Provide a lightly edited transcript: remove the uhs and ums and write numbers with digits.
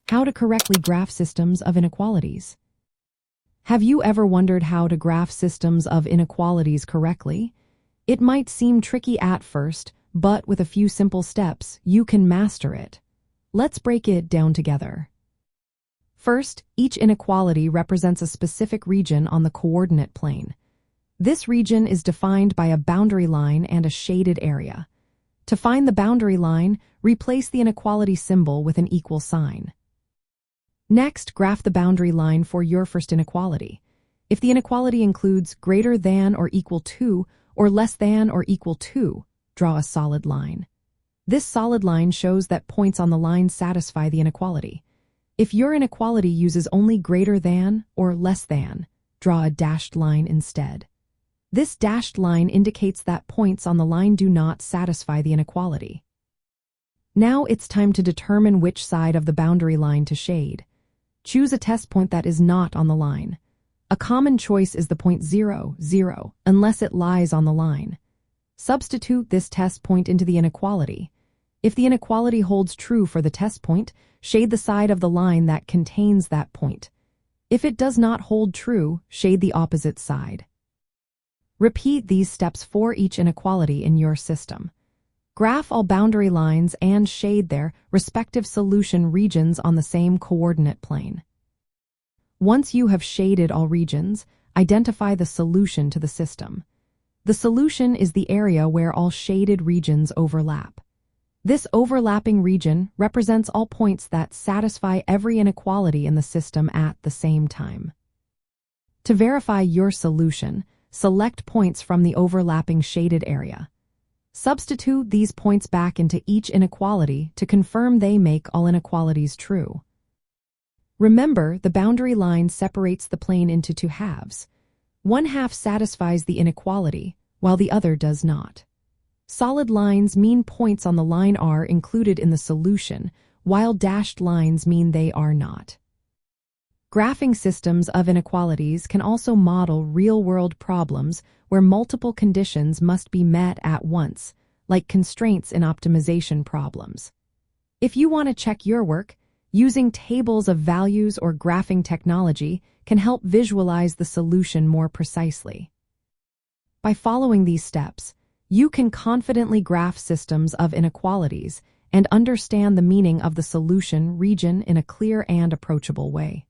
How to correctly graph systems of inequalities. Have you ever wondered how to graph systems of inequalities correctly? It might seem tricky at first, but with a few simple steps, you can master it. Let's break it down together. First, each inequality represents a specific region on the coordinate plane. This region is defined by a boundary line and a shaded area. To find the boundary line, replace the inequality symbol with an equal sign. Next, graph the boundary line for your first inequality. If the inequality includes greater than or equal to or less than or equal to, draw a solid line. This solid line shows that points on the line satisfy the inequality. If your inequality uses only greater than or less than, draw a dashed line instead. This dashed line indicates that points on the line do not satisfy the inequality. Now it's time to determine which side of the boundary line to shade. Choose a test point that is not on the line. A common choice is the point 0, 0, unless it lies on the line. Substitute this test point into the inequality. If the inequality holds true for the test point, shade the side of the line that contains that point. If it does not hold true, shade the opposite side. Repeat these steps for each inequality in your system. Graph all boundary lines and shade their respective solution regions on the same coordinate plane. Once you have shaded all regions, identify the solution to the system. The solution is the area where all shaded regions overlap. This overlapping region represents all points that satisfy every inequality in the system at the same time. To verify your solution, select points from the overlapping shaded area. Substitute these points back into each inequality to confirm they make all inequalities true. Remember, the boundary line separates the plane into two halves. One half satisfies the inequality, while the other does not. Solid lines mean points on the line are included in the solution, while dashed lines mean they are not. Graphing systems of inequalities can also model real-world problems where multiple conditions must be met at once, like constraints in optimization problems. If you want to check your work, using tables of values or graphing technology can help visualize the solution more precisely. By following these steps, you can confidently graph systems of inequalities and understand the meaning of the solution region in a clear and approachable way.